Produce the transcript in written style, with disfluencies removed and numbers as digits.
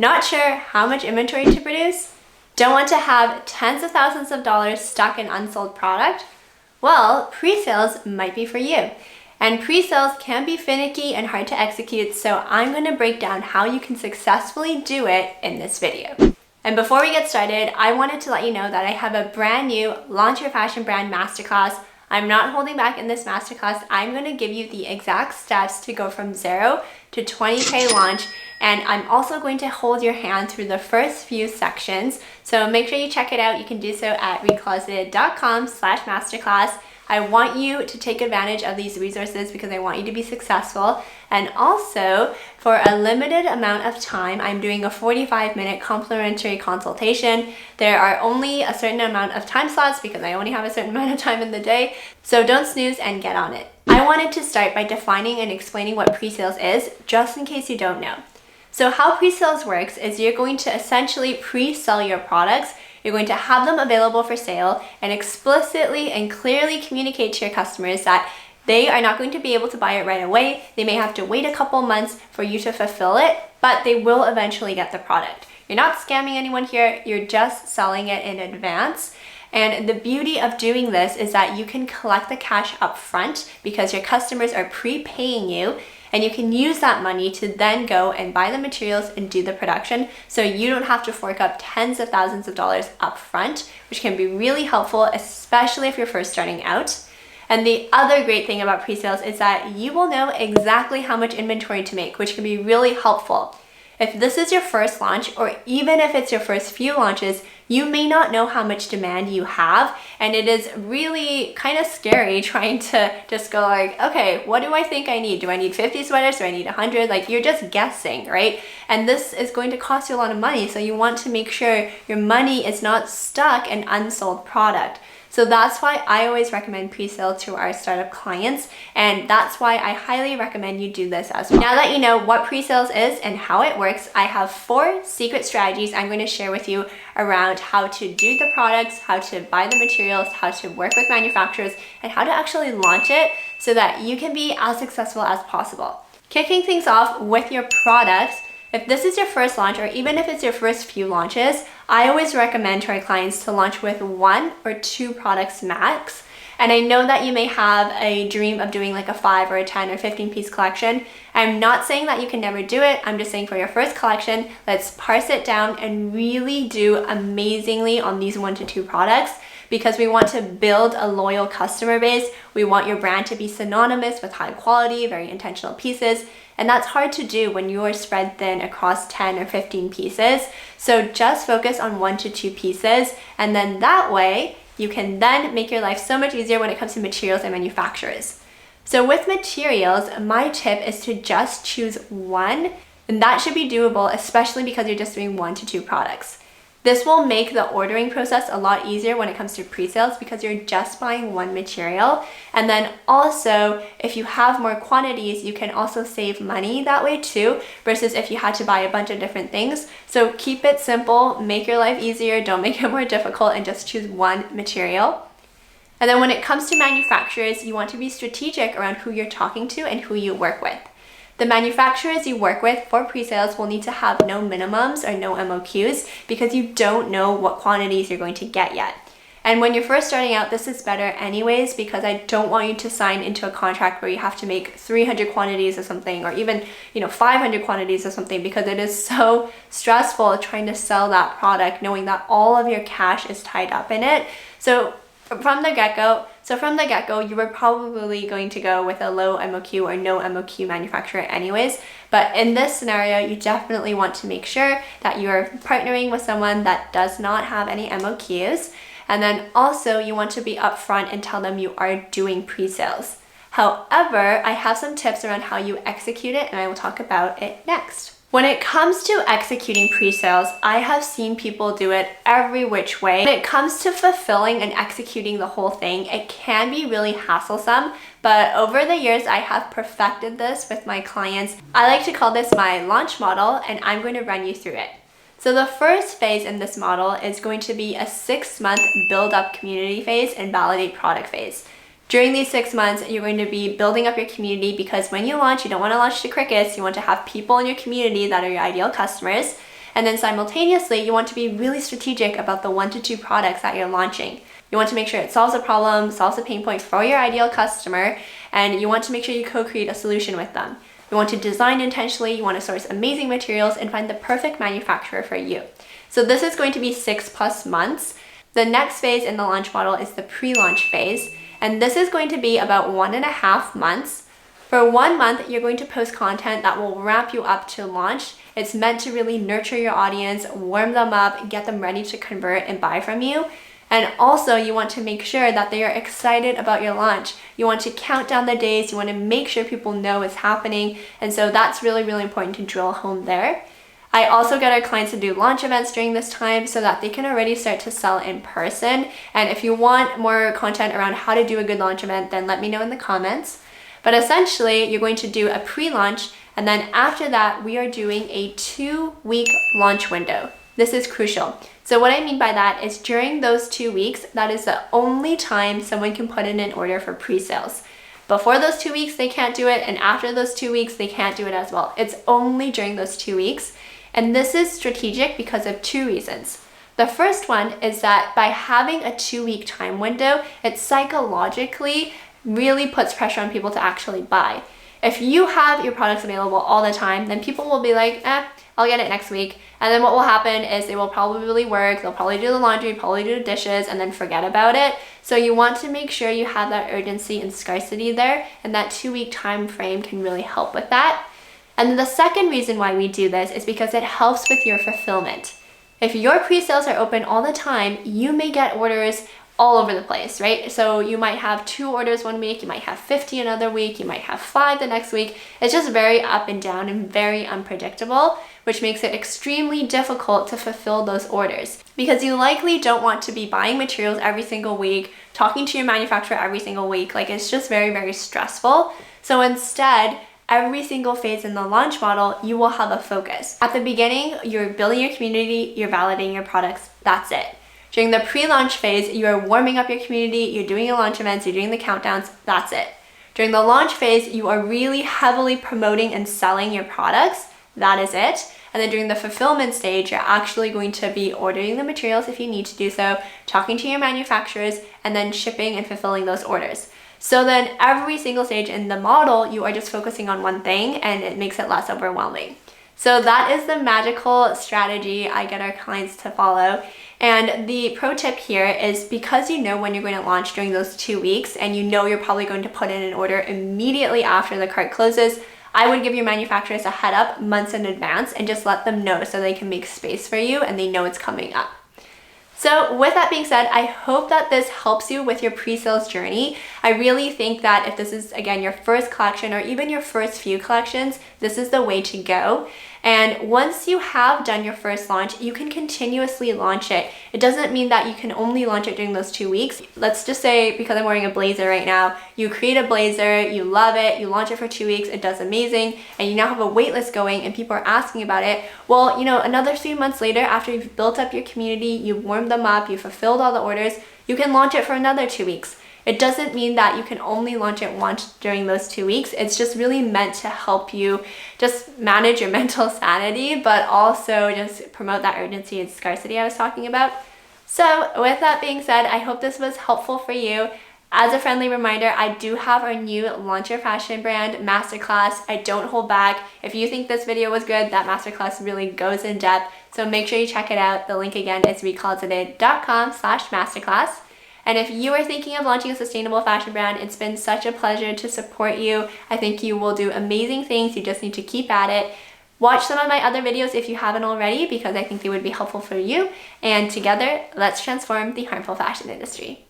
Not sure how much inventory to produce? Don't want to have tens of thousands of dollars stuck in unsold product? Well, pre-sales might be for you. And pre-sales can be finicky and hard to execute, so I'm going to break down how you can successfully do it in this video. And before we get started, I wanted to let you know that I have a brand new Launch Your Fashion Brand Masterclass. I'm not holding back in this masterclass. I'm going to give you the exact steps to go from 0 to 20K launch, and I'm also going to hold your hand through the first few sections. So make sure you check it out. You can do so at recloseted.com/masterclass. I want you to take advantage of these resources because I want you to be successful. And also, for a limited amount of time, I'm doing a 45-minute complimentary consultation. There are only a certain amount of time slots because I only have a certain amount of time in the day. So don't snooze and get on it. I wanted to start by defining and explaining what pre-sales is, just in case you don't know. So how pre-sales works is you're going to essentially pre-sell your products. You're going to have them available for sale and explicitly and clearly communicate to your customers that they are not going to be able to buy it right away. They may have to wait a couple months for you to fulfill it, but they will eventually get the product. You're not scamming anyone here. You're just selling it in advance. And the beauty of doing this is that you can collect the cash up front because your customers are prepaying you, and you can use that money to then go and buy the materials and do the production, so you don't have to fork up tens of thousands of dollars up front, which can be really helpful, especially if you're first starting out. And the other great thing about pre-sales is that you will know exactly how much inventory to make, which can be really helpful. If this is your first launch, or even if it's your first few launches, you may not know how much demand you have, and it is really kind of scary trying to just go like, okay, what do I think I need? Do I need 50 sweaters? Do I need 100? Like, you're just guessing, right? And this is going to cost you a lot of money, so you want to make sure your money is not stuck in unsold product. So that's why I always recommend pre-sale to our startup clients, and that's why I highly recommend you do this as well. Now that you know what pre-sales is and how it works, I have 4 secret strategies I'm going to share with you around how to do the products, how to buy the materials, how to work with manufacturers, and how to actually launch it so that you can be as successful as possible. Kicking things off with your products, if this is your first launch, or even if it's your first few launches, I always recommend to our clients to launch with 1 or 2 products max. And I know that you may have a dream of doing like a 5 or a 10 or 15 piece collection. I'm not saying that you can never do it. I'm just saying for your first collection, let's parse it down and really do amazingly on these 1 to 2 products, because we want to build a loyal customer base. We want your brand to be synonymous with high quality, very intentional pieces. And that's hard to do when you are spread thin across 10 or 15 pieces. So just focus on 1 to 2 pieces. And then that way, you can then make your life so much easier when it comes to materials and manufacturers. So with materials, my tip is to just choose 1. And that should be doable, especially because you're just doing 1 to 2 products. This will make the ordering process a lot easier when it comes to pre-sales because you're just buying 1 material. And then also, if you have more quantities, you can also save money that way too, versus if you had to buy a bunch of different things. So keep it simple, make your life easier, don't make it more difficult, and just choose 1 material. And then when it comes to manufacturers, you want to be strategic around who you're talking to and who you work with. The manufacturers you work with for pre-sales will need to have no minimums or no MOQs because you don't know what quantities you're going to get yet. And when you're first starting out, this is better anyways, because I don't want you to sign into a contract where you have to make 300 quantities of something, or even 500 quantities of something, because it is so stressful trying to sell that product knowing that all of your cash is tied up in it. So from the get-go, you were probably going to go with a low MOQ or no MOQ manufacturer anyways. But in this scenario, you definitely want to make sure that you're partnering with someone that does not have any MOQs. And then also you want to be upfront and tell them you are doing pre-sales. However, I have some tips around how you execute it, and I will talk about it next. When it comes to executing pre-sales, I have seen people do it every which way. When it comes to fulfilling and executing the whole thing, it can be really hassle-some, but over the years, I have perfected this with my clients. I like to call this my launch model, and I'm going to run you through it. So the first phase in this model is going to be a 6-month build-up community phase and validate product phase. During these 6 months, you're going to be building up your community, because when you launch, you don't want to launch to crickets. You want to have people in your community that are your ideal customers. And then simultaneously, you want to be really strategic about the 1 to 2 products that you're launching. You want to make sure it solves a problem, solves a pain point for your ideal customer, and you want to make sure you co-create a solution with them. You want to design intentionally, you want to source amazing materials and find the perfect manufacturer for you. So this is going to be 6+ months. The next phase in the launch model is the pre-launch phase, and this is going to be about 1.5 months. For 1 month, you're going to post content that will ramp you up to launch. It's meant to really nurture your audience, warm them up, get them ready to convert and buy from you. And also, you want to make sure that they are excited about your launch. You want to count down the days, you want to make sure people know it's happening. And so that's really, really important to drill home there. I also get our clients to do launch events during this time so that they can already start to sell in person. And if you want more content around how to do a good launch event, then let me know in the comments. But essentially, you're going to do a pre-launch, and then after that, we are doing a 2-week launch window. This is crucial. So what I mean by that is during those 2 weeks, that is the only time someone can put in an order for pre-sales. Before those 2 weeks, they can't do it, and after those 2 weeks, they can't do it as well. It's only during those 2 weeks, and this is strategic because of 2 reasons. The first one is that by having a 2-week time window, it psychologically really puts pressure on people to actually buy. If you have your products available all the time, then people will be like, I'll get it next week. And then what will happen is they will probably work, they'll probably do the laundry, probably do the dishes, and then forget about it. So you want to make sure you have that urgency and scarcity there, and that 2-week time frame can really help with that. And then the second reason why we do this is because it helps with your fulfillment. If your pre-sales are open all the time, you may get orders all over the place, right? So you might have 2 orders one week, you might have 50 another week, you might have 5 the next week. It's just very up and down and very unpredictable, which makes it extremely difficult to fulfill those orders because you likely don't want to be buying materials every single week, talking to your manufacturer every single week. Like, it's just very, very stressful. So instead, every single phase in the launch model, you will have a focus. At the beginning, you're building your community, you're validating your products, that's it. During the pre-launch phase, you are warming up your community, you're doing your launch events, you're doing the countdowns, that's it. During the launch phase, you are really heavily promoting and selling your products, that is it. And then during the fulfillment stage, you're actually going to be ordering the materials if you need to do so, talking to your manufacturers, and then shipping and fulfilling those orders. So then every single stage in the model, you are just focusing on one thing, and it makes it less overwhelming. So that is the magical strategy I get our clients to follow. And the pro tip here is because you know when you're going to launch during those 2 weeks and you know you're probably going to put in an order immediately after the cart closes, I would give your manufacturers a head up months in advance and just let them know so they can make space for you and they know it's coming up. So with that being said, I hope that this helps you with your pre-sales journey. I really think that if this is, again, your first collection or even your first few collections, this is the way to go. And once you have done your first launch, you can continuously launch it. It doesn't mean that you can only launch it during those 2 weeks. Let's just say, because I'm wearing a blazer right now, you create a blazer, you love it, you launch it for 2 weeks, it does amazing, and you now have a wait list going and people are asking about it. Well, you know, another 3 months later, after you've built up your community, you've warmed them up, you've fulfilled all the orders, you can launch it for another 2 weeks. It doesn't mean that you can only launch it once during those 2 weeks. It's just really meant to help you just manage your mental sanity, but also just promote that urgency and scarcity I was talking about. So with that being said, I hope this was helpful for you. As a friendly reminder, I do have our new Launch Your Fashion Brand Masterclass. I don't hold back. If you think this video was good, that masterclass really goes in depth. So make sure you check it out. The link again is recalltoday.com/masterclass. And if you are thinking of launching a sustainable fashion brand, it's been such a pleasure to support you. I think you will do amazing things. You just need to keep at it. Watch some of my other videos if you haven't already, because I think they would be helpful for you. And together, let's transform the harmful fashion industry.